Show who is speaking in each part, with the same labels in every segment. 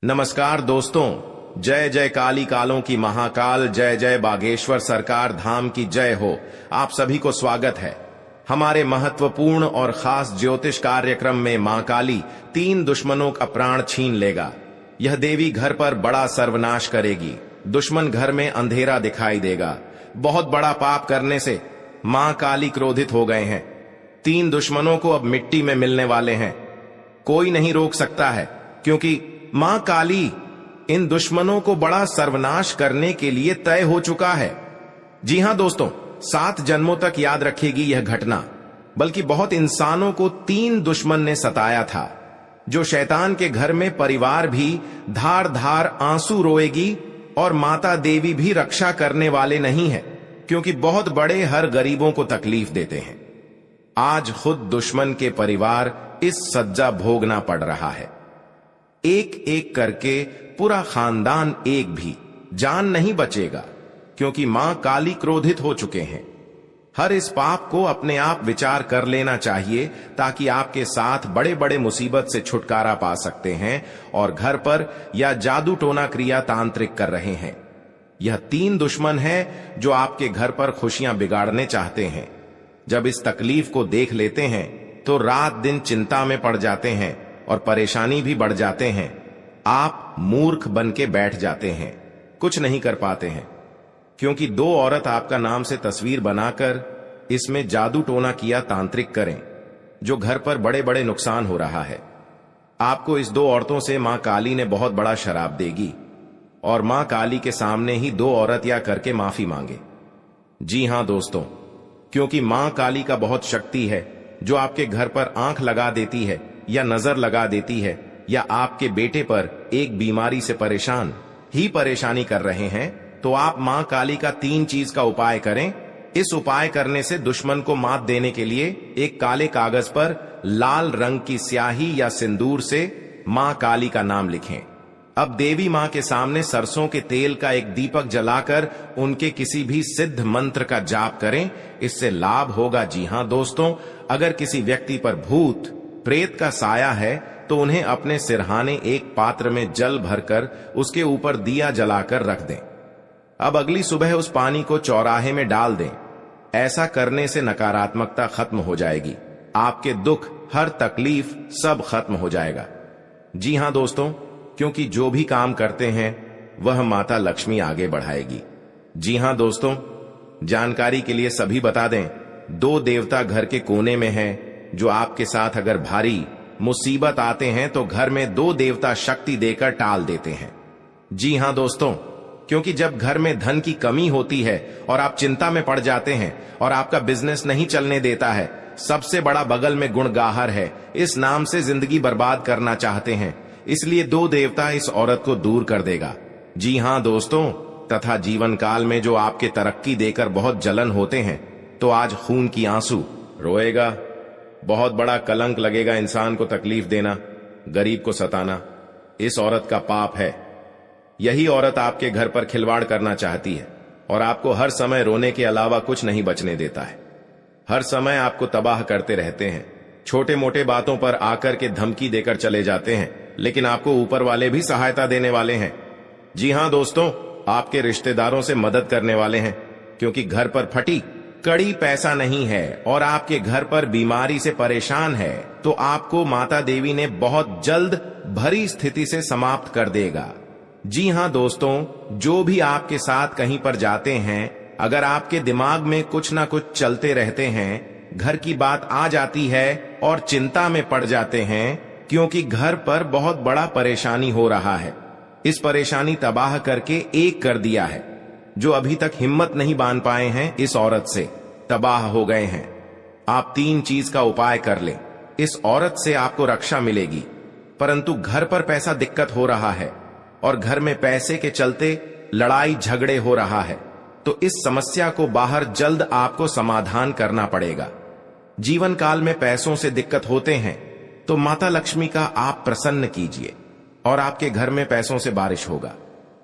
Speaker 1: नमस्कार दोस्तों, जय जय काली कालों की महाकाल, जय जय बागेश्वर सरकार धाम की जय हो। आप सभी को स्वागत है हमारे महत्वपूर्ण और खास ज्योतिष कार्यक्रम में। मां काली 3 दुश्मनों का प्राण छीन लेगा। यह देवी घर पर बड़ा सर्वनाश करेगी। दुश्मन घर में अंधेरा दिखाई देगा। बहुत बड़ा पाप करने से मां काली क्रोधित हो गए हैं। 3 दुश्मनों को अब मिट्टी में मिलने वाले हैं। कोई नहीं रोक सकता है, क्योंकि मां काली इन दुश्मनों को बड़ा सर्वनाश करने के लिए तय हो चुका है। जी हां दोस्तों, 7 जन्मों तक याद रखेगी यह घटना। बल्कि बहुत इंसानों को 3 दुश्मन ने सताया था। जो शैतान के घर में परिवार भी धार धार आंसू रोएगी और माता देवी भी रक्षा करने वाले नहीं है, क्योंकि बहुत बड़े हर गरीबों को तकलीफ देते हैं। आज खुद दुश्मन के परिवार इस सज्जा भोगना पड़ रहा है। एक एक करके पूरा खानदान एक भी जान नहीं बचेगा, क्योंकि मां काली क्रोधित हो चुके हैं। हर इस पाप को अपने आप विचार कर लेना चाहिए, ताकि आपके साथ बड़े बड़े मुसीबत से छुटकारा पा सकते हैं और घर पर या जादू टोना क्रिया तांत्रिक कर रहे हैं। यह 3 दुश्मन हैं जो आपके घर पर खुशियां बिगाड़ने चाहते हैं। जब इस तकलीफ को देख लेते हैं तो रात दिन चिंता में पड़ जाते हैं और परेशानी भी बढ़ जाते हैं। आप मूर्ख बन के बैठ जाते हैं, कुछ नहीं कर पाते हैं, क्योंकि 2 औरत आपका नाम से तस्वीर बनाकर इसमें जादू टोना किया तांत्रिक करें, जो घर पर बड़े बड़े नुकसान हो रहा है। आपको इस 2 औरतों से मां काली ने बहुत बड़ा शराप देगी और मां काली के सामने ही 2 औरत या करके माफी मांगे। जी हां दोस्तों, क्योंकि मां काली का बहुत शक्ति है, जो आपके घर पर आंख लगा देती है या नजर लगा देती है, या आपके बेटे पर एक बीमारी से परेशानी कर रहे हैं, तो आप मां काली का 3 चीज का उपाय करें। इस उपाय करने से दुश्मन को मात देने के लिए एक काले कागज पर लाल रंग की स्याही या सिंदूर से मां काली का नाम लिखें। अब देवी मां के सामने सरसों के तेल का एक दीपक जलाकर उनके किसी भी सिद्ध मंत्र का जाप करें। इससे लाभ होगा। जी हां दोस्तों, अगर किसी व्यक्ति पर भूत प्रेत का साया है तो उन्हें अपने सिरहाने एक पात्र में जल भरकर उसके ऊपर दिया जलाकर रख दें। अब अगली सुबह उस पानी को चौराहे में डाल दें। ऐसा करने से नकारात्मकता खत्म हो जाएगी। आपके दुख, हर तकलीफ सब खत्म हो जाएगा। जी हां दोस्तों, क्योंकि जो भी काम करते हैं वह माता लक्ष्मी आगे बढ़ाएगी। जी हां दोस्तों, जानकारी के लिए सभी बता दें, 2 देवता घर के कोने में हैं, जो आपके साथ अगर भारी मुसीबत आते हैं तो घर में 2 देवता शक्ति देकर टाल देते हैं। जी हां दोस्तों, क्योंकि जब घर में धन की कमी होती है और आप चिंता में पड़ जाते हैं और आपका बिजनेस नहीं चलने देता है, सबसे बड़ा बगल में गुणगाहर है, इस नाम से जिंदगी बर्बाद करना चाहते हैं, इसलिए 2 देवता इस औरत को दूर कर देगा। जी हां दोस्तों, तथा जीवन काल में जो आपके तरक्की देकर बहुत जलन होते हैं, तो आज खून की आंसू रोएगा। बहुत बड़ा कलंक लगेगा इंसान को तकलीफ देना, गरीब को सताना। इस औरत का पाप है। यही औरत आपके घर पर खिलवाड़ करना चाहती है और आपको हर समय रोने के अलावा कुछ नहीं बचने देता है। हर समय आपको तबाह करते रहते हैं। छोटे मोटे बातों पर आकर के धमकी देकर चले जाते हैं, लेकिन आपको ऊपर वाले भी सहायता देने वाले हैं। जी हां दोस्तों, आपके रिश्तेदारों से मदद करने वाले हैं, क्योंकि घर पर फटी कड़ी पैसा नहीं है और आपके घर पर बीमारी से परेशान है, तो आपको माता देवी ने बहुत जल्द भरी स्थिति से समाप्त कर देगा। जी हां दोस्तों, जो भी आपके साथ कहीं पर जाते हैं, अगर आपके दिमाग में कुछ ना कुछ चलते रहते हैं, घर की बात आ जाती है और चिंता में पड़ जाते हैं, क्योंकि घर पर बहुत बड़ा परेशानी हो रहा है। इस परेशानी तबाह करके एक कर दिया है। जो अभी तक हिम्मत नहीं बांध पाए हैं, इस औरत से तबाह हो गए हैं। आप 3 चीज का उपाय कर लें, इस औरत से आपको रक्षा मिलेगी। परंतु घर पर पैसा दिक्कत हो रहा है और घर में पैसे के चलते लड़ाई झगड़े हो रहा है, तो इस समस्या को बाहर जल्द आपको समाधान करना पड़ेगा। जीवन काल में पैसों से दिक्कत होते हैं, तो माता लक्ष्मी का आप प्रसन्न कीजिए और आपके घर में पैसों से बारिश होगा।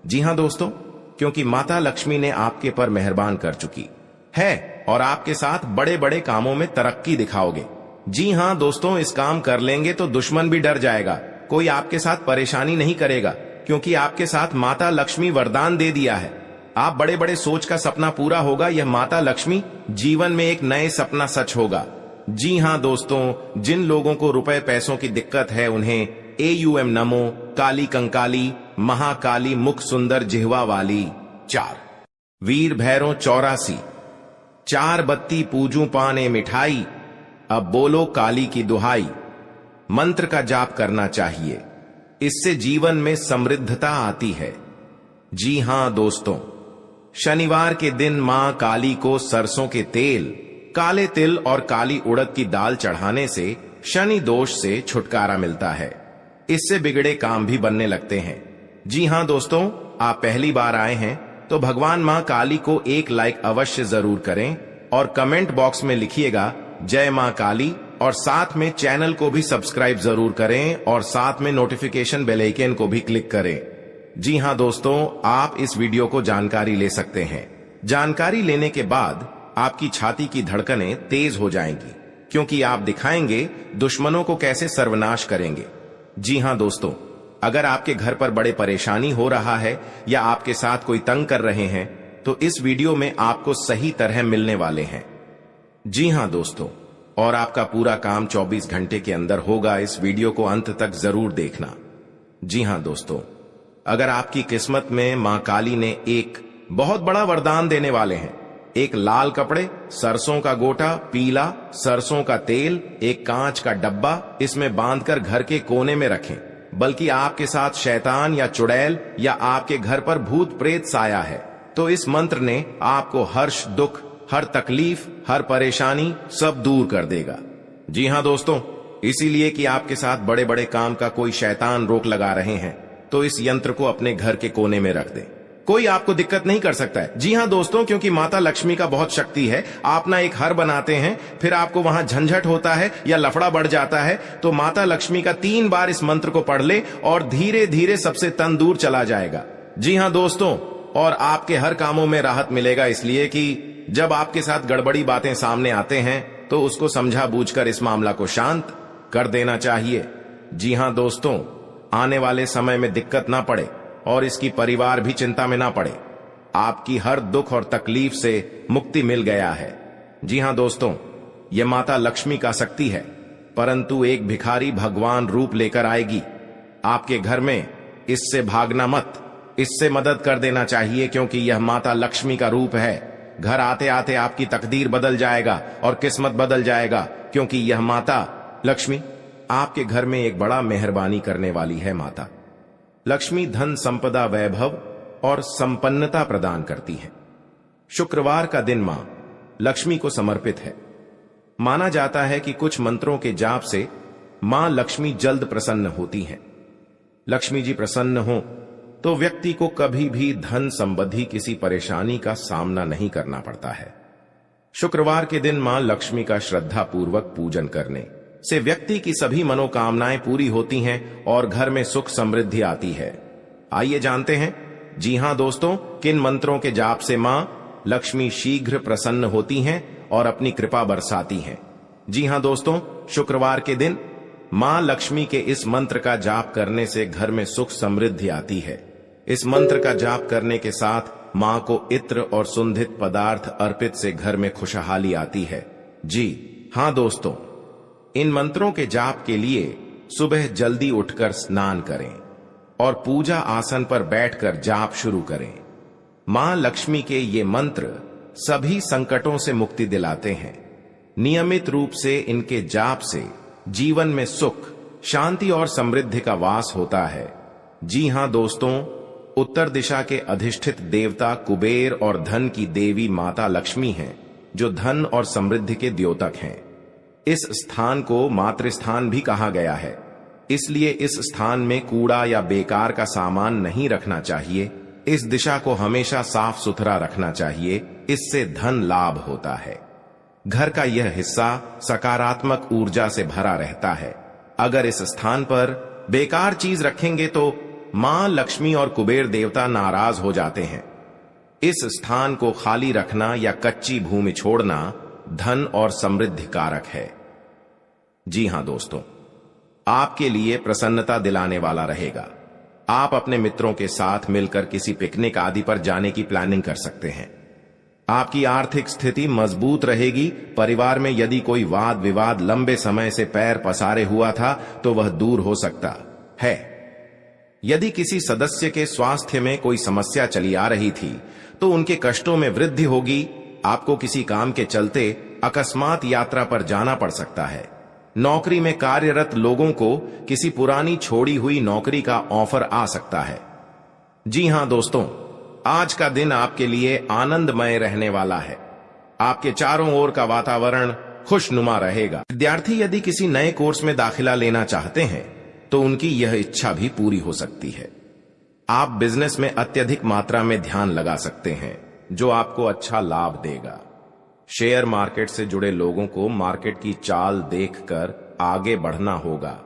Speaker 1: जी हां दोस्तों, क्योंकि माता लक्ष्मी ने आपके पर मेहरबान कर चुकी है और आपके साथ बड़े बड़े कामों में तरक्की दिखाओगे। जी हां दोस्तों, इस काम कर लेंगे तो दुश्मन भी डर जाएगा, कोई आपके साथ परेशानी नहीं करेगा, क्योंकि आपके साथ माता लक्ष्मी वरदान दे दिया है। आप बड़े बड़े सोच का सपना पूरा होगा। यह माता लक्ष्मी जीवन में एक नए सपना सच होगा। जी हां दोस्तों, जिन लोगों को रुपए पैसों की दिक्कत है उन्हें AUM नमो काली कंकाली महाकाली मुख सुंदर जिह्वा वाली 4 वीर भैरों 84 4 बत्ती पूजू पाने मिठाई, अब बोलो काली की दुहाई, मंत्र का जाप करना चाहिए। इससे जीवन में समृद्धता आती है। जी हां दोस्तों, शनिवार के दिन मां काली को सरसों के तेल, काले तिल और काली उड़द की दाल चढ़ाने से शनि दोष से छुटकारा मिलता है। इससे बिगड़े काम भी बनने लगते हैं। जी हां दोस्तों, आप पहली बार आए हैं तो भगवान मां काली को एक लाइक अवश्य जरूर करें और कमेंट बॉक्स में लिखिएगा जय मां काली, और साथ में चैनल को भी सब्सक्राइब जरूर करें और साथ में नोटिफिकेशन बेल आइकन को भी क्लिक करें। जी हां दोस्तों, आप इस वीडियो को जानकारी ले सकते हैं। जानकारी लेने के बाद आपकी छाती की धड़कनें तेज हो जाएंगी, क्योंकि आप दिखाएंगे दुश्मनों को कैसे सर्वनाश करेंगे। जी हां दोस्तों, अगर आपके घर पर बड़े परेशानी हो रहा है या आपके साथ कोई तंग कर रहे हैं तो इस वीडियो में आपको सही तरह मिलने वाले हैं। जी हां दोस्तों, और आपका पूरा काम 24 घंटे के अंदर होगा। इस वीडियो को अंत तक जरूर देखना। जी हां दोस्तों, अगर आपकी किस्मत में मां काली ने एक बहुत बड़ा वरदान देने वाले हैं, एक लाल कपड़े, सरसों का गोटा, पीला सरसों का तेल, एक कांच का डब्बा, इसमें बांधकर घर के कोने में रखें। बल्कि आपके साथ शैतान या चुड़ैल या आपके घर पर भूत प्रेत साया है, तो इस मंत्र ने आपको हर्ष दुख, हर तकलीफ, हर परेशानी सब दूर कर देगा। जी हां दोस्तों, इसीलिए कि आपके साथ बड़े बड़े काम का कोई शैतान रोक लगा रहे हैं, तो इस यंत्र को अपने घर के कोने में रख दें। कोई आपको दिक्कत नहीं कर सकता है। जी हां दोस्तों, क्योंकि माता लक्ष्मी का बहुत शक्ति है। आप ना एक हर बनाते हैं, फिर आपको वहां झंझट होता है या लफड़ा बढ़ जाता है, तो माता लक्ष्मी का 3 बार इस मंत्र को पढ़ ले और धीरे धीरे सबसे तन दूर चला जाएगा। जी हां दोस्तों, और आपके हर कामों में राहत मिलेगा, इसलिए कि जब आपके साथ गड़बड़ी बातें सामने आते हैं तो उसको समझा बूझकर इस मामला को शांत कर देना चाहिए। जी हां दोस्तों, आने वाले समय में दिक्कत ना पड़े और इसकी परिवार भी चिंता में ना पड़े। आपकी हर दुख और तकलीफ से मुक्ति मिल गया है। जी हां दोस्तों, यह माता लक्ष्मी का शक्ति है, परंतु एक भिखारी भगवान रूप लेकर आएगी आपके घर में। इससे भागना मत, इससे मदद कर देना चाहिए, क्योंकि यह माता लक्ष्मी का रूप है। घर आते आते आपकी तकदीर बदल जाएगा और किस्मत बदल जाएगा, क्योंकि यह माता लक्ष्मी आपके घर में एक बड़ा मेहरबानी करने वाली है। माता लक्ष्मी धन संपदा वैभव और संपन्नता प्रदान करती है। शुक्रवार का दिन मां लक्ष्मी को समर्पित है। माना जाता है कि कुछ मंत्रों के जाप से मां लक्ष्मी जल्द प्रसन्न होती हैं। लक्ष्मी जी प्रसन्न हो तो व्यक्ति को कभी भी धन संबंधी किसी परेशानी का सामना नहीं करना पड़ता है। शुक्रवार के दिन मां लक्ष्मी का श्रद्धा पूर्वक पूजन करने से व्यक्ति की सभी मनोकामनाएं पूरी होती हैं और घर में सुख समृद्धि आती है। आइए जानते हैं, जी हां दोस्तों, किन मंत्रों के जाप से मां लक्ष्मी शीघ्र प्रसन्न होती हैं और अपनी कृपा बरसाती हैं। जी हां दोस्तों, शुक्रवार के दिन मां लक्ष्मी के इस मंत्र का जाप करने से घर में सुख समृद्धि आती है। इस मंत्र का जाप करने के साथ मां को इत्र और सुगंधित पदार्थ अर्पित से घर में खुशहाली आती है। जी हां दोस्तों, इन मंत्रों के जाप के लिए सुबह जल्दी उठकर स्नान करें और पूजा आसन पर बैठकर जाप शुरू करें। मां लक्ष्मी के ये मंत्र सभी संकटों से मुक्ति दिलाते हैं। नियमित रूप से इनके जाप से जीवन में सुख, शांति और समृद्धि का वास होता है। जी हां दोस्तों, उत्तर दिशा के अधिष्ठित देवता कुबेर और धन की देवी माता लक्ष्मी हैं, जो धन और समृद्धि के द्योतक हैं। इस स्थान को मातृस्थान भी कहा गया है, इसलिए इस स्थान में कूड़ा या बेकार का सामान नहीं रखना चाहिए। इस दिशा को हमेशा साफ सुथरा रखना चाहिए, इससे धन लाभ होता है। घर का यह हिस्सा सकारात्मक ऊर्जा से भरा रहता है। अगर इस स्थान पर बेकार चीज रखेंगे तो मां लक्ष्मी और कुबेर देवता नाराज हो जाते हैं। इस स्थान को खाली रखना या कच्ची भूमि छोड़ना धन और समृद्धि कारक है। जी हां दोस्तों, आपके लिए प्रसन्नता दिलाने वाला रहेगा। आप अपने मित्रों के साथ मिलकर किसी पिकनिक आदि पर जाने की प्लानिंग कर सकते हैं। आपकी आर्थिक स्थिति मजबूत रहेगी। परिवार में यदि कोई वाद विवाद लंबे समय से पैर पसारे हुआ था तो वह दूर हो सकता है। यदि किसी सदस्य के स्वास्थ्य में कोई समस्या चली आ रही थी तो उनके कष्टों में वृद्धि होगी। आपको किसी काम के चलते अकस्मात यात्रा पर जाना पड़ सकता है। नौकरी में कार्यरत लोगों को किसी पुरानी छोड़ी हुई नौकरी का ऑफर आ सकता है। जी हां दोस्तों, आज का दिन आपके लिए आनंदमय रहने वाला है। आपके चारों ओर का वातावरण खुशनुमा रहेगा। विद्यार्थी यदि किसी नए कोर्स में दाखिला लेना चाहते हैं तो उनकी यह इच्छा भी पूरी हो सकती है। आप बिजनेस में अत्यधिक मात्रा में ध्यान लगा सकते हैं जो आपको अच्छा लाभ देगा। शेयर मार्केट से जुड़े लोगों को मार्केट की चाल देखकर आगे बढ़ना होगा।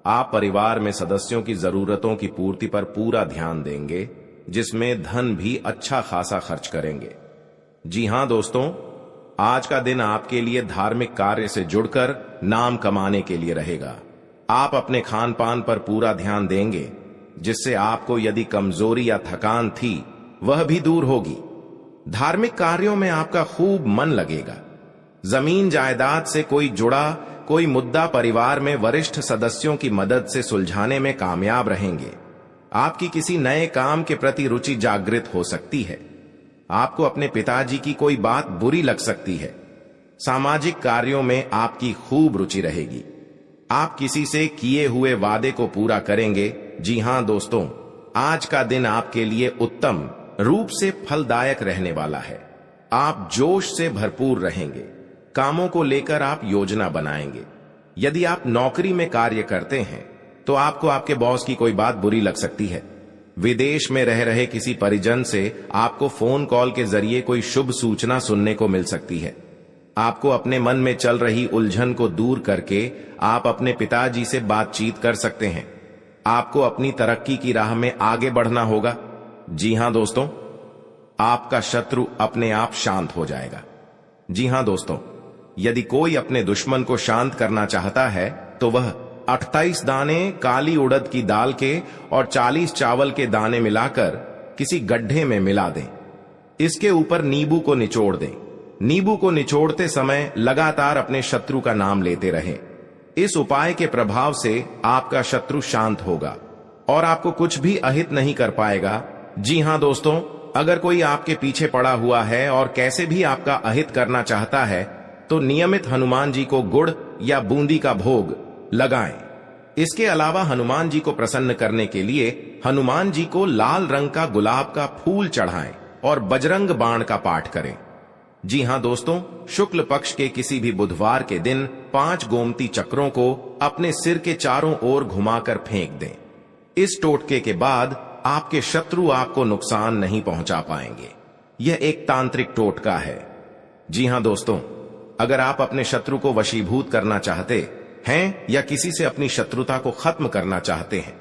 Speaker 1: आप परिवार में सदस्यों की जरूरतों की पूर्ति पर पूरा ध्यान देंगे, जिसमें धन भी अच्छा खासा खर्च करेंगे। जी हां दोस्तों, आज का दिन आपके लिए धार्मिक कार्य से जुड़कर नाम कमाने के लिए रहेगा। आप अपने खान पान पर पूरा ध्यान देंगे, जिससे आपको यदि कमजोरी या थकान थी वह भी दूर होगी। धार्मिक कार्यों में आपका खूब मन लगेगा। जमीन जायदाद से कोई मुद्दा परिवार में वरिष्ठ सदस्यों की मदद से सुलझाने में कामयाब रहेंगे। आपकी किसी नए काम के प्रति रुचि जागृत हो सकती है। आपको अपने पिताजी की कोई बात बुरी लग सकती है। सामाजिक कार्यों में आपकी खूब रुचि रहेगी। आप किसी से किए हुए वादे को पूरा करेंगे। जी हां दोस्तों, आज का दिन आपके लिए उत्तम रूप से फलदायक रहने वाला है। आप जोश से भरपूर रहेंगे। कामों को लेकर आप योजना बनाएंगे। यदि आप नौकरी में कार्य करते हैं तो आपको आपके बॉस की कोई बात बुरी लग सकती है। विदेश में रह रहे किसी परिजन से आपको फोन कॉल के जरिए कोई शुभ सूचना सुनने को मिल सकती है। आपको अपने मन में चल रही उलझन को दूर करके आप अपने पिताजी से बातचीत कर सकते हैं। आपको अपनी तरक्की की राह में आगे बढ़ना होगा। जी हां दोस्तों, आपका शत्रु अपने आप शांत हो जाएगा। जी हां दोस्तों, यदि कोई अपने दुश्मन को शांत करना चाहता है तो वह 28 दाने काली उड़द की दाल के और 40 चावल के दाने मिलाकर किसी गड्ढे में मिला दें। इसके ऊपर नींबू को निचोड़ दें। नींबू को निचोड़ते समय लगातार अपने शत्रु का नाम लेते रहें। इस उपाय के प्रभाव से आपका शत्रु शांत होगा और आपको कुछ भी अहित नहीं कर पाएगा। जी हां दोस्तों, अगर कोई आपके पीछे पड़ा हुआ है और कैसे भी आपका अहित करना चाहता है तो नियमित हनुमान जी को गुड़ या बूंदी का भोग लगाएं। इसके अलावा हनुमान जी को प्रसन्न करने के लिए हनुमान जी को लाल रंग का गुलाब का फूल चढ़ाएं और बजरंग बाण का पाठ करें। जी हां दोस्तों, शुक्ल पक्ष के किसी भी बुधवार के दिन 5 गोमती चक्रों को अपने सिर के चारों ओर घुमाकर फेंक दें। इस टोटके के बाद आपके शत्रु आपको नुकसान नहीं पहुंचा पाएंगे। यह एक तांत्रिक टोटका है। जी हां दोस्तों, अगर आप अपने शत्रु को वशीभूत करना चाहते हैं या किसी से अपनी शत्रुता को खत्म करना चाहते हैं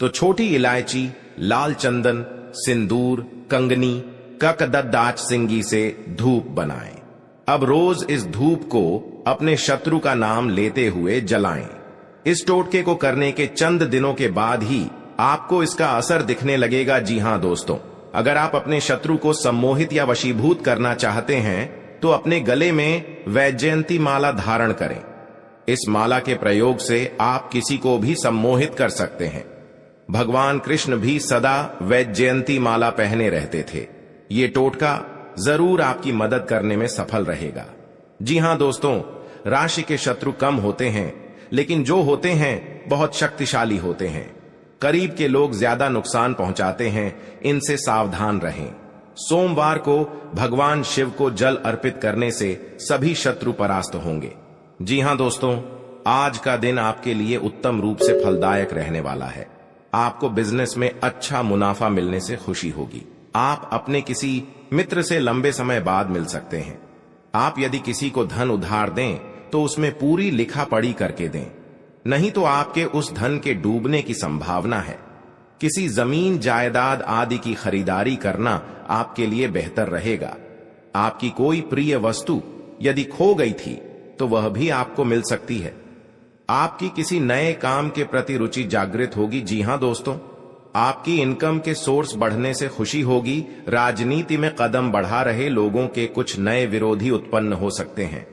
Speaker 1: तो छोटी इलायची, लाल चंदन, सिंदूर, कंगनी, ककददाच सिंगी से धूप बनाएं। अब रोज इस धूप को अपने शत्रु का नाम लेते हुए जलाएं। इस टोटके को करने के चंद दिनों के बाद ही आपको इसका असर दिखने लगेगा। जी हां दोस्तों, अगर आप अपने शत्रु को सम्मोहित या वशीभूत करना चाहते हैं तो अपने गले में वैजयंती माला धारण करें। इस माला के प्रयोग से आप किसी को भी सम्मोहित कर सकते हैं। भगवान कृष्ण भी सदा वैजयंती माला पहने रहते थे। ये टोटका जरूर आपकी मदद करने में सफल रहेगा। जी हां दोस्तों, राशि के शत्रु कम होते हैं, लेकिन जो होते हैं बहुत शक्तिशाली होते हैं। करीब के लोग ज्यादा नुकसान पहुंचाते हैं, इनसे सावधान रहें। सोमवार को भगवान शिव को जल अर्पित करने से सभी शत्रु परास्त होंगे। जी हां दोस्तों, आज का दिन आपके लिए उत्तम रूप से फलदायक रहने वाला है। आपको बिजनेस में अच्छा मुनाफा मिलने से खुशी होगी। आप अपने किसी मित्र से लंबे समय बाद मिल सकते हैं। आप यदि किसी को धन उधार दें तो उसमें पूरी लिखा पढ़ी करके दें, नहीं तो आपके उस धन के डूबने की संभावना है। किसी जमीन जायदाद आदि की खरीदारी करना आपके लिए बेहतर रहेगा। आपकी कोई प्रिय वस्तु यदि खो गई थी तो वह भी आपको मिल सकती है। आपकी किसी नए काम के प्रति रुचि जागृत होगी। जी हां दोस्तों, आपकी इनकम के सोर्स बढ़ने से खुशी होगी। राजनीति में कदम बढ़ा रहे लोगों के कुछ नए विरोधी उत्पन्न हो सकते हैं।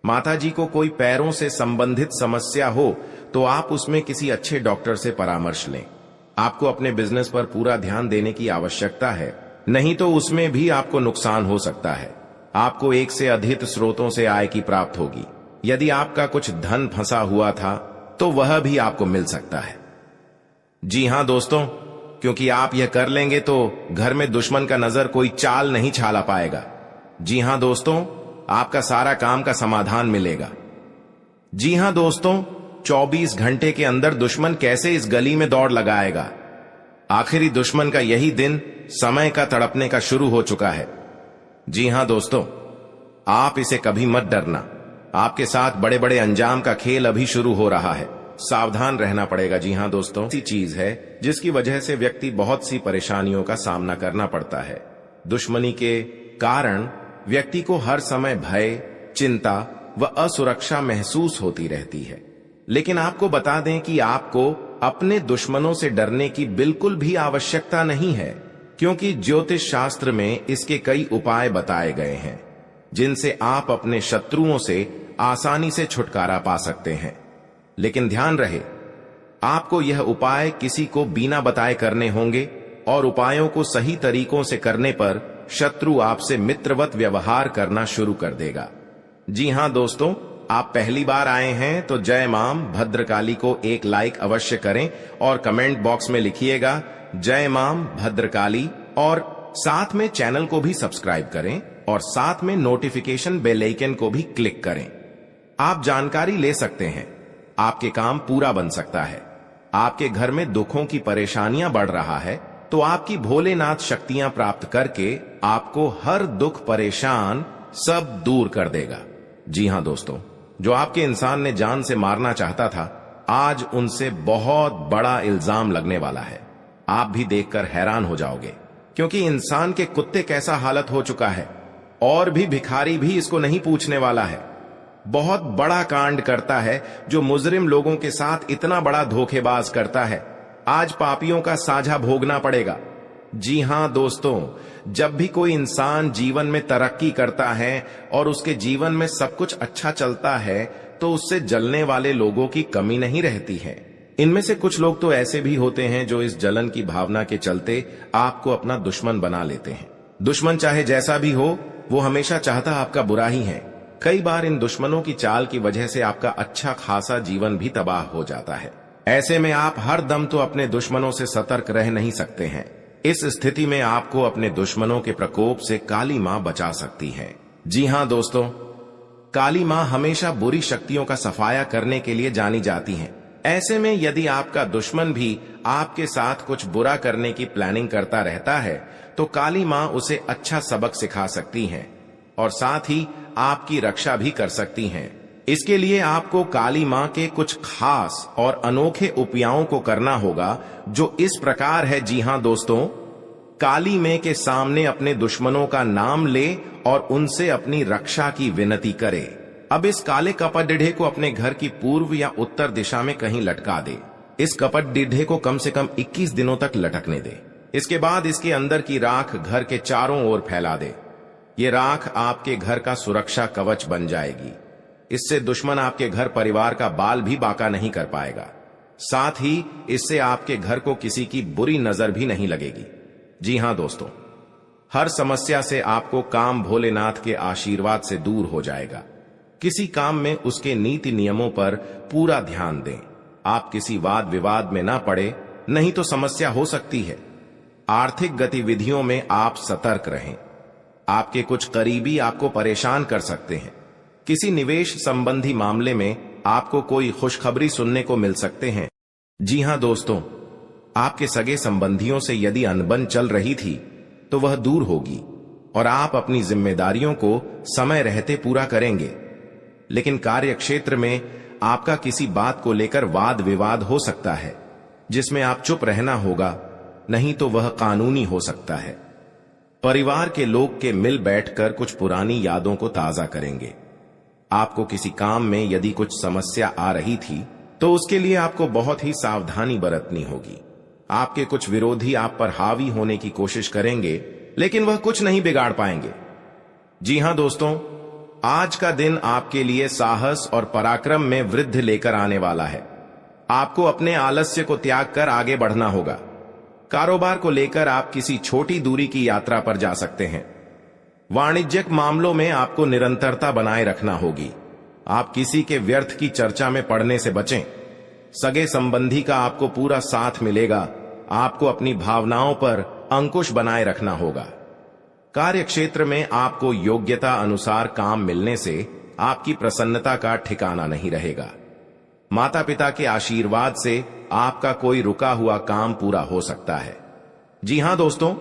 Speaker 1: माता जी को कोई पैरों से संबंधित समस्या हो तो आप उसमें किसी अच्छे डॉक्टर से परामर्श लें। आपको अपने बिजनेस पर पूरा ध्यान देने की आवश्यकता है, नहीं तो उसमें भी आपको नुकसान हो सकता है। आपको एक से अधिक स्रोतों से आय की प्राप्त होगी। यदि आपका कुछ धन फंसा हुआ था तो वह भी आपको मिल सकता है। जी हां दोस्तों, क्योंकि आप यह कर लेंगे तो घर में दुश्मन का नजर कोई चाल नहीं छाला पाएगा। जी हां दोस्तों, आपका सारा काम का समाधान मिलेगा। जी हां दोस्तों, 24 घंटे के अंदर दुश्मन कैसे इस गली में दौड़ लगाएगा। आखिरी दुश्मन का यही दिन समय का तड़पने का शुरू हो चुका है। जी हां दोस्तों, आप इसे कभी मत डरना। आपके साथ बड़े बड़े अंजाम का खेल अभी शुरू हो रहा है। सावधान रहना पड़ेगा। जी हां दोस्तों, ऐसी चीज है जिसकी वजह से व्यक्ति बहुत सी परेशानियों का सामना करना पड़ता है। दुश्मनी के कारण व्यक्ति को हर समय भय, चिंता व असुरक्षा महसूस होती रहती है। लेकिन आपको बता दें कि आपको अपने दुश्मनों से डरने की बिल्कुल भी आवश्यकता नहीं है, क्योंकि ज्योतिष शास्त्र में इसके कई उपाय बताए गए हैं जिनसे आप अपने शत्रुओं से आसानी से छुटकारा पा सकते हैं। लेकिन ध्यान रहे, आपको यह उपाय किसी को बिना बताए करने होंगे और उपायों को सही तरीकों से करने पर शत्रु आपसे मित्रवत व्यवहार करना शुरू कर देगा। जी हां दोस्तों, आप पहली बार आए हैं तो जय मां भद्रकाली को एक लाइक अवश्य करें और कमेंट बॉक्स में लिखिएगा जय मां भद्रकाली, और साथ में चैनल को भी सब्सक्राइब करें और साथ में नोटिफिकेशन बेल आइकन को भी क्लिक करें। आप जानकारी ले सकते हैं, आपके काम पूरा बन सकता है। आपके घर में दुखों की परेशानियां बढ़ रहा है तो आपकी भोलेनाथ शक्तियां प्राप्त करके आपको हर दुख परेशान सब दूर कर देगा। जी हां दोस्तों, जो आपके इंसान ने जान से मारना चाहता था, आज उनसे बहुत बड़ा इल्जाम लगने वाला है। आप भी देखकर हैरान हो जाओगे, क्योंकि इंसान के कुत्ते कैसा हालत हो चुका है और भी भिखारी भी इसको नहीं पूछने वाला है। बहुत बड़ा कांड करता है जो मुजरिम लोगों के साथ इतना बड़ा धोखेबाज करता है। आज पापियों का साझा भोगना पड़ेगा। जी हां दोस्तों, जब भी कोई इंसान जीवन में तरक्की करता है और उसके जीवन में सब कुछ अच्छा चलता है तो उससे जलने वाले लोगों की कमी नहीं रहती है। इनमें से कुछ लोग तो ऐसे भी होते हैं जो इस जलन की भावना के चलते आपको अपना दुश्मन बना लेते हैं। दुश्मन चाहे जैसा भी हो, वो हमेशा चाहता आपका बुरा ही है। कई बार इन दुश्मनों की चाल की वजह से आपका अच्छा खासा जीवन भी तबाह हो जाता है। ऐसे में आप हर दम तो अपने दुश्मनों से सतर्क रह नहीं सकते हैं। इस स्थिति में आपको अपने दुश्मनों के प्रकोप से काली मां बचा सकती है। जी हां दोस्तों, काली मां हमेशा बुरी शक्तियों का सफाया करने के लिए जानी जाती हैं। ऐसे में यदि आपका दुश्मन भी आपके साथ कुछ बुरा करने की प्लानिंग करता रहता है तो काली मां उसे अच्छा सबक सिखा सकती हैं और साथ ही आपकी रक्षा भी कर सकती हैं। इसके लिए आपको काली मां के कुछ खास और अनोखे उपायों को करना होगा, जो इस प्रकार है। जी हां दोस्तों, काली मां के सामने अपने दुश्मनों का नाम ले और उनसे अपनी रक्षा की विनती करे। अब इस काले कपट डिढ़े को अपने घर की पूर्व या उत्तर दिशा में कहीं लटका दे। इस कपट डिढ़े को कम से कम 21 दिनों तक लटकने दे। इसके बाद इसके अंदर की राख घर के चारों ओर फैला दे। ये राख आपके घर का सुरक्षा कवच बन जाएगी। इससे दुश्मन आपके घर परिवार का बाल भी बांका नहीं कर पाएगा। साथ ही इससे आपके घर को किसी की बुरी नजर भी नहीं लगेगी। जी हां दोस्तों, हर समस्या से आपको काम भोलेनाथ के आशीर्वाद से दूर हो जाएगा। किसी काम में उसके नीति नियमों पर पूरा ध्यान दें। आप किसी वाद विवाद में ना पड़े, नहीं तो समस्या हो सकती है। आर्थिक गतिविधियों में आप सतर्क रहें। आपके कुछ करीबी आपको परेशान कर सकते हैं। किसी निवेश संबंधी मामले में आपको कोई खुशखबरी सुनने को मिल सकते हैं। जी हां दोस्तों, आपके सगे संबंधियों से यदि अनबन चल रही थी तो वह दूर होगी और आप अपनी जिम्मेदारियों को समय रहते पूरा करेंगे। लेकिन कार्य क्षेत्र में आपका किसी बात को लेकर वाद विवाद हो सकता है, जिसमें आप चुप रहना होगा, नहीं तो वह कानूनी हो सकता है। परिवार के लोग के मिल बैठकर कुछ पुरानी यादों को ताजा करेंगे। आपको किसी काम में यदि कुछ समस्या आ रही थी तो उसके लिए आपको बहुत ही सावधानी बरतनी होगी। आपके कुछ विरोधी आप पर हावी होने की कोशिश करेंगे, लेकिन वह कुछ नहीं बिगाड़ पाएंगे। जी हां दोस्तों, आज का दिन आपके लिए साहस और पराक्रम में वृद्धि लेकर आने वाला है। आपको अपने आलस्य को त्याग कर आगे बढ़ना होगा। कारोबार को लेकर आप किसी छोटी दूरी की यात्रा पर जा सकते हैं। वाणिज्यिक मामलों में आपको निरंतरता बनाए रखना होगी। आप किसी के व्यर्थ की चर्चा में पड़ने से बचें। सगे संबंधी का आपको पूरा साथ मिलेगा। आपको अपनी भावनाओं पर अंकुश बनाए रखना होगा। कार्य क्षेत्र में आपको योग्यता अनुसार काम मिलने से आपकी प्रसन्नता का ठिकाना नहीं रहेगा। माता पिता के आशीर्वाद से आपका कोई रुका हुआ काम पूरा हो सकता है। जी हां दोस्तों,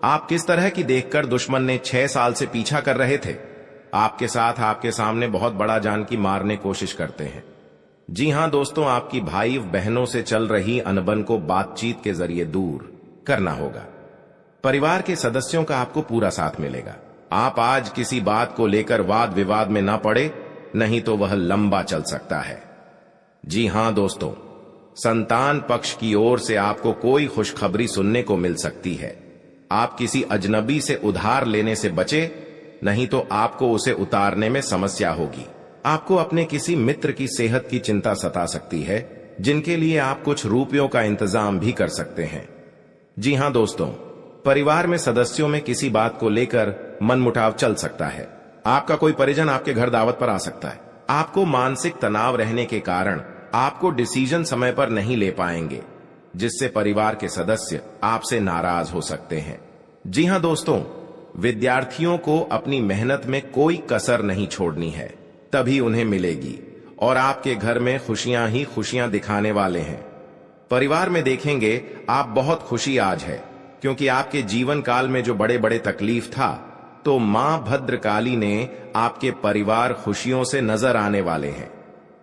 Speaker 1: आप किस तरह की देखकर दुश्मन ने 6 साल से पीछा कर रहे थे, आपके साथ आपके सामने बहुत बड़ा जानकी मारने कोशिश करते हैं। जी हां दोस्तों, आपकी भाई बहनों से चल रही अनबन को बातचीत के जरिए दूर करना होगा। परिवार के सदस्यों का आपको पूरा साथ मिलेगा। आप आज किसी बात को लेकर वाद विवाद में ना पड़े, नहीं तो वह लंबा चल सकता है। जी हां दोस्तों, संतान पक्ष की ओर से आपको कोई खुशखबरी सुनने को मिल सकती है। आप किसी अजनबी से उधार लेने से बचे, नहीं तो आपको उसे उतारने में समस्या होगी। आपको अपने किसी मित्र की सेहत की चिंता सता सकती है, जिनके लिए आप कुछ रुपयों का इंतजाम भी कर सकते हैं। जी हां दोस्तों, परिवार में सदस्यों में किसी बात को लेकर मनमुटाव चल सकता है। आपका कोई परिजन आपके घर दावत पर आ सकता है। आपको मानसिक तनाव रहने के कारण आपको डिसीजन समय पर नहीं ले पाएंगे, जिससे परिवार के सदस्य आपसे नाराज हो सकते हैं। जी हां दोस्तों, विद्यार्थियों को अपनी मेहनत में कोई कसर नहीं छोड़नी है, तभी उन्हें मिलेगी और आपके घर में खुशियां ही खुशियां दिखाने वाले हैं। परिवार में देखेंगे आप बहुत खुशी आज है, क्योंकि आपके जीवन काल में जो बड़े बड़े तकलीफ था, तो मां भद्रकाली ने आपके परिवार खुशियों से नजर आने वाले हैं।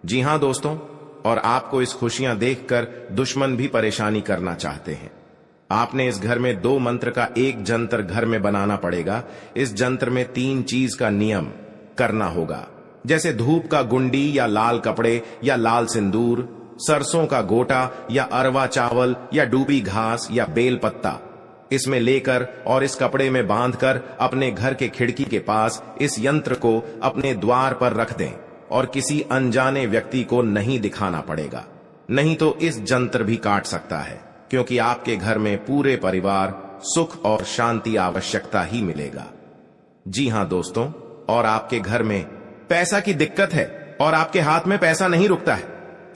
Speaker 1: जी हां दोस्तों, और आपको इस खुशियां देखकर दुश्मन भी परेशानी करना चाहते हैं। आपने इस घर में 2 मंत्र का एक जंतर घर में बनाना पड़ेगा। इस जंत्र में 3 चीज का नियम करना होगा, जैसे धूप का गुंडी या लाल कपड़े या लाल सिंदूर, सरसों का गोटा या अरवा चावल या डूबी घास या बेल पत्ता इसमें लेकर और इस कपड़े में बांधकर अपने घर के खिड़की के पास इस यंत्र को अपने द्वार पर रख दें और किसी अनजाने व्यक्ति को नहीं दिखाना पड़ेगा, नहीं तो इस जंत्र भी काट सकता है, क्योंकि आपके घर में पूरे परिवार सुख और शांति आवश्यकता ही मिलेगा। जी हां दोस्तों, और आपके घर में पैसा की दिक्कत है और आपके हाथ में पैसा नहीं रुकता है,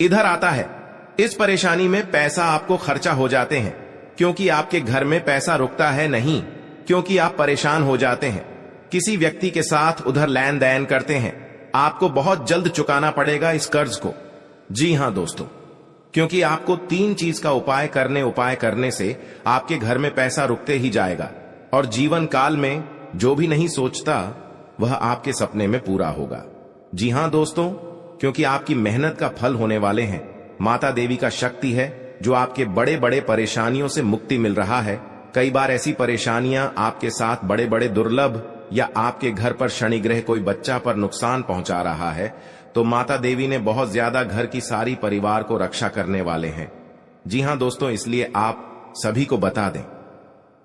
Speaker 1: इधर आता है। इस परेशानी में पैसा आपको खर्चा हो जाते हैं, क्योंकि आपके घर में पैसा रुकता है नहीं, क्योंकि आप परेशान हो जाते हैं। किसी व्यक्ति के साथ उधर लेन देन करते हैं, आपको बहुत जल्द चुकाना पड़ेगा इस कर्ज को। जी हां दोस्तों, क्योंकि आपको 3 चीज का उपाय करने से आपके घर में पैसा रुकते ही जाएगा और जीवन काल में जो भी नहीं सोचता वह आपके सपने में पूरा होगा। जी हां दोस्तों, क्योंकि आपकी मेहनत का फल होने वाले हैं। माता देवी का शक्ति है जो आपके बड़े बड़े परेशानियों से मुक्ति मिल रहा है। कई बार ऐसी परेशानियां आपके साथ बड़े बड़े दुर्लभ या आपके घर पर शनि ग्रह कोई बच्चा पर नुकसान पहुंचा रहा है, तो माता देवी ने बहुत ज्यादा घर की सारी परिवार को रक्षा करने वाले हैं। जी हां दोस्तों, इसलिए आप सभी को बता दें,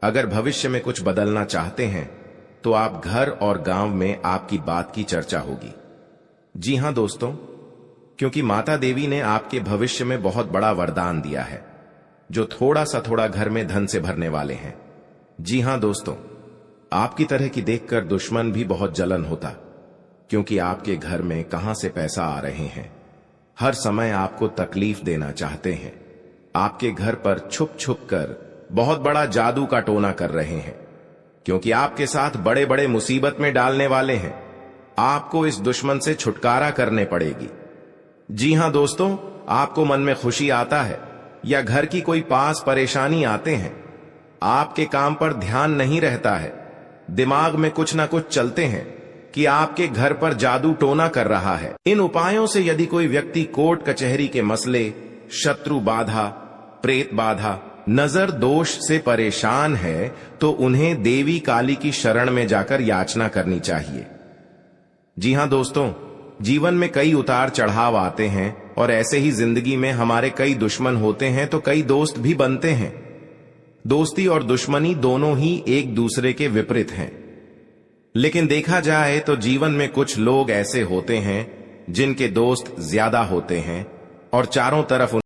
Speaker 1: अगर भविष्य में कुछ बदलना चाहते हैं तो आप घर और गांव में आपकी बात की चर्चा होगी। जी हां दोस्तों, क्योंकि माता देवी ने आपके भविष्य में बहुत बड़ा वरदान दिया है, जो थोड़ा सा थोड़ा घर में धन से भरने वाले हैं। जी हां दोस्तों, आपकी तरह की देखकर दुश्मन भी बहुत जलन होता, क्योंकि आपके घर में कहां से पैसा आ रहे हैं। हर समय आपको तकलीफ देना चाहते हैं। आपके घर पर छुप छुप कर बहुत बड़ा जादू का टोना कर रहे हैं, क्योंकि आपके साथ बड़े बड़े मुसीबत में डालने वाले हैं। आपको इस दुश्मन से छुटकारा करने पड़ेगी। जी हां दोस्तों, आपको मन में खुशी आता है या घर की कोई पास परेशानी आते हैं, आपके काम पर ध्यान नहीं रहता है, दिमाग में कुछ ना कुछ चलते हैं कि आपके घर पर जादू टोना कर रहा है। इन उपायों से यदि कोई व्यक्ति कोर्ट कचहरी के मसले, शत्रु बाधा, प्रेत बाधा, नजर दोष से परेशान है, तो उन्हें देवी काली की शरण में जाकर याचना करनी चाहिए। जी हां दोस्तों, जीवन में कई उतार चढ़ाव आते हैं और ऐसे ही जिंदगी में हमारे कई दुश्मन होते हैं तो कई दोस्त भी बनते हैं। दोस्ती और दुश्मनी दोनों ही एक दूसरे के विपरीत हैं। लेकिन देखा जाए तो जीवन में कुछ लोग ऐसे होते हैं जिनके दोस्त ज्यादा होते हैं और चारों तरफ